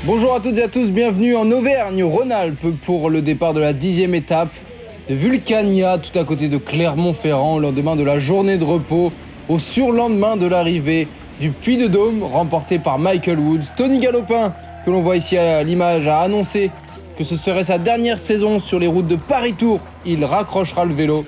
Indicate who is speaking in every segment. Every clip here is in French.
Speaker 1: Bonjour à toutes et à tous, bienvenue en Auvergne-Rhône-Alpes pour le départ de la 10e étape de Vulcania, tout à côté de Clermont-Ferrand, au lendemain de la journée de repos, au surlendemain de l'arrivée du Puy-de-Dôme, remporté par Michael Woods. Tony Galopin, que l'on voit ici à l'image, a annoncé que ce serait sa dernière saison sur les routes de Paris-Tours. Il raccrochera le vélo.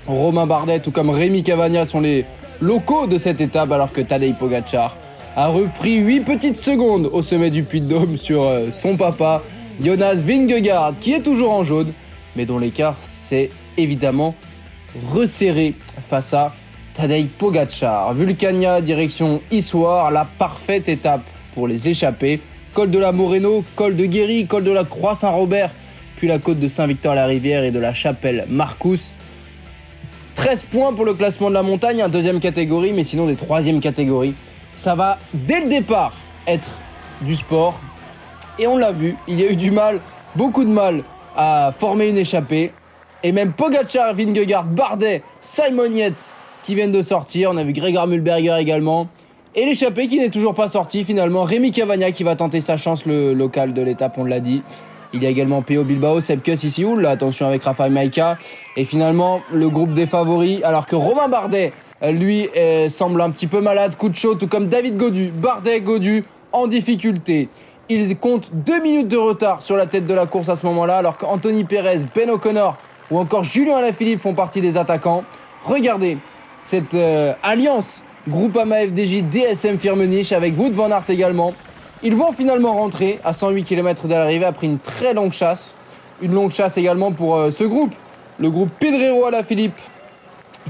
Speaker 1: Romain Bardet, tout comme Rémi Cavagna, sont les locaux de cette étape, alors que Tadej Pogačar a repris 8 petites secondes au sommet du Puy-de-Dôme sur son papa, Jonas Vingegaard, qui est toujours en jaune, mais dont l'écart s'est évidemment resserré face à Tadej Pogačar. Vulcania, direction Issoire, la parfaite étape pour les échappés. Col de la Moreno, col de Guéry, col de la Croix-Saint-Robert, puis la côte de Saint-Victor-la-Rivière et de la Chapelle-Marcous. 13 points pour le classement de la montagne, deuxième catégorie, mais sinon des troisième catégories. Ça va, dès le départ, être du sport. Et on l'a vu, il y a eu du mal, beaucoup de mal, à former une échappée. Et même Pogačar, Vingegaard, Bardet, Simon Yates qui viennent de sortir. On a vu Gregor Mühlberger également. Et l'échappée qui n'est toujours pas sortie finalement. Rémi Cavagna qui va tenter sa chance, le local de l'étape, on l'a dit. Il y a également Pello Bilbao, Sepp Kuss ici, attention avec Rafał Majka. Et finalement, le groupe des favoris, alors que Romain Bardet, lui, semble un petit peu malade, coup de chaud, tout comme David Gaudu. Bardet, Gaudu, en difficulté. Ils comptent 2 minutes de retard sur la tête de la course à ce moment-là, alors qu'Anthony Perez, Ben O'Connor ou encore Julien Alaphilippe font partie des attaquants. Regardez cette alliance Groupama FDJ DSM Firmenich avec Wout van Aert également. Ils vont finalement rentrer à 108 km de l'arrivée après une très longue chasse. Une longue chasse également pour ce groupe. Le groupe Pedrero Alaphilippe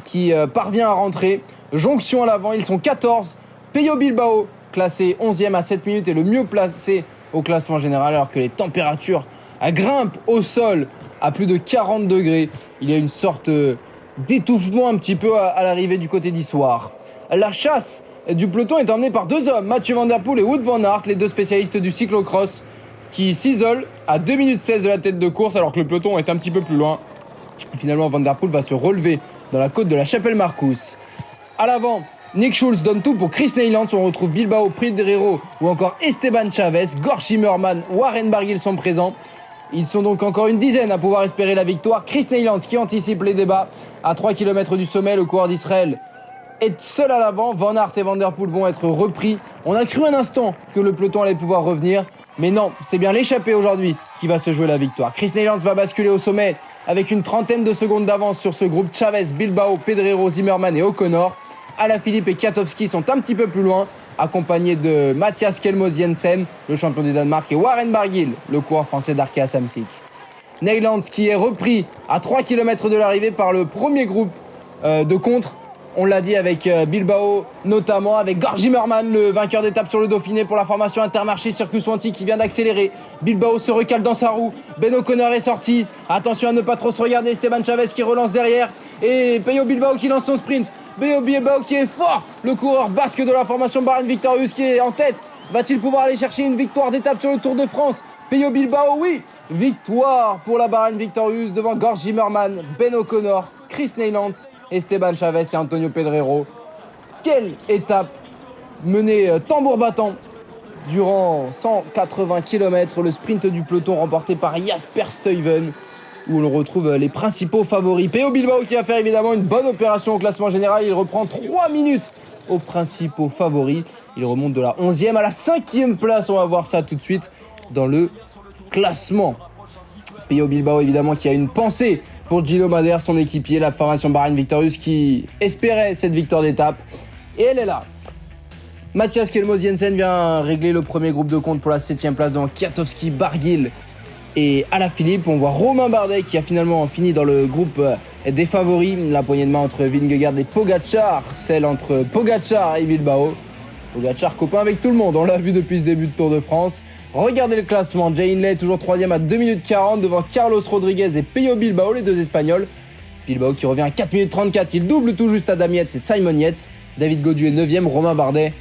Speaker 1: qui parvient à rentrer. Jonction à l'avant, ils sont 14. Pello Bilbao, classé 11e à 7 minutes et le mieux placé au classement général, alors que les températures grimpent au sol à plus de 40 degrés. Il y a une sorte d'étouffement un petit peu à l'arrivée du côté d'Issoire. La chasse du peloton est emmenée par deux hommes, Mathieu Van Der Poel et Wout van Aert, les deux spécialistes du cyclocross, qui s'isolent à 2 minutes 16 de la tête de course, alors que le peloton est un petit peu plus loin. Finalement, Van Der Poel va se relever dans la côte de la Chapelle-Marcous. À l'avant, Nick Schulz donne tout pour Chris Neyland. On retrouve Bilbao, Pedrero ou encore Esteban Chavez. Gord Zimmermann, Warren Barguil sont présents. Ils sont donc encore une dizaine à pouvoir espérer la victoire. Chris Neyland qui anticipe les débats. À 3 km du sommet, le coureur d'Israël est seul à l'avant. Van Aert et Van Der Poel vont être repris. On a cru un instant que le peloton allait pouvoir revenir. Mais non, c'est bien l'échappée aujourd'hui qui va se jouer la victoire. Chris Neyland va basculer au sommet avec une trentaine de secondes d'avance sur ce groupe. Chavez, Bilbao, Pedrero, Zimmermann et O'Connor. Alaphilippe et Kwiatkowski sont un petit peu plus loin, accompagnés de Mathias Kjelmos Jensen, le champion du Danemark, et Warren Barguil, le coureur français d'Arkea Samsic. Neyland qui est repris à 3 km de l'arrivée par le premier groupe de contre. On l'a dit avec Bilbao, notamment avec Gord Zimmermann, le vainqueur d'étape sur le Dauphiné pour la formation Intermarché Circus Wanty qui vient d'accélérer. Bilbao se recale dans sa roue. Ben O'Connor est sorti. Attention à ne pas trop se regarder. Esteban Chavez qui relance derrière. Et Pello Bilbao qui lance son sprint. Pello Bilbao qui est fort. Le coureur basque de la formation Bahrain Victorious qui est en tête. Va-t-il pouvoir aller chercher une victoire d'étape sur le Tour de France? Pello Bilbao, oui. Victoire pour la Bahrain Victorious devant Gord Zimmermann, Ben O'Connor, Chris Neyland, Esteban Chavez et Antonio Pedrero. Quelle étape menée tambour battant durant 180 km. Le sprint du peloton remporté par Jasper Stuyven, où l'on retrouve les principaux favoris. Pello Bilbao qui va faire évidemment une bonne opération au classement général. Il reprend 3 minutes aux principaux favoris. Il remonte de la 11e à la 5e place. On va voir ça tout de suite dans le classement. Pello Bilbao évidemment qui a une pensée pour Gino Madère, son équipier, la formation Bahrain Victorious qui espérait cette victoire d'étape. Et elle est là. Mathias Kjelmos Jensen vient régler le premier groupe de compte pour la 7e place devant Kwiatkowski, Barguil et Alaphilippe. On voit Romain Bardet qui a finalement fini dans le groupe des favoris. La poignée de main entre Vingegaard et Pogačar, celle entre Pogačar et Bilbao. Pogačar copain avec tout le monde, on l'a vu depuis ce début de Tour de France. Regardez le classement, Jay Hindley toujours 3ème à 2 minutes 40 devant Carlos Rodriguez et Pello Bilbao, les deux Espagnols. Bilbao qui revient à 4 minutes 34, il double tout juste Adam Yates et Simon Yates. David Gaudu est 9ème, Romain Bardet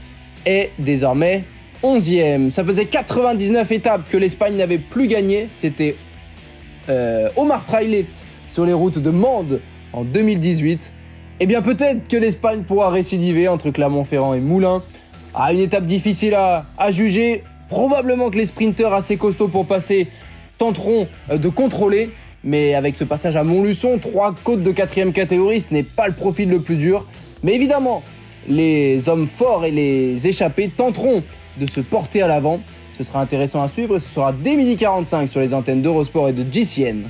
Speaker 1: est désormais 11e. Ça faisait 99 étapes que l'Espagne n'avait plus gagné, c'était Omar Fraile sur les routes de Mende en 2018. Eh bien peut-être que l'Espagne pourra récidiver entre Clermont-Ferrand et Moulins. Une étape difficile à juger. Probablement que les sprinteurs assez costauds pour passer tenteront de contrôler. Mais avec ce passage à Montluçon, 3 côtes de 4e catégorie, ce n'est pas le profil le plus dur. Mais évidemment, les hommes forts et les échappés tenteront de se porter à l'avant. Ce sera intéressant à suivre et ce sera dès 12h45 sur les antennes d'Eurosport et de GCN.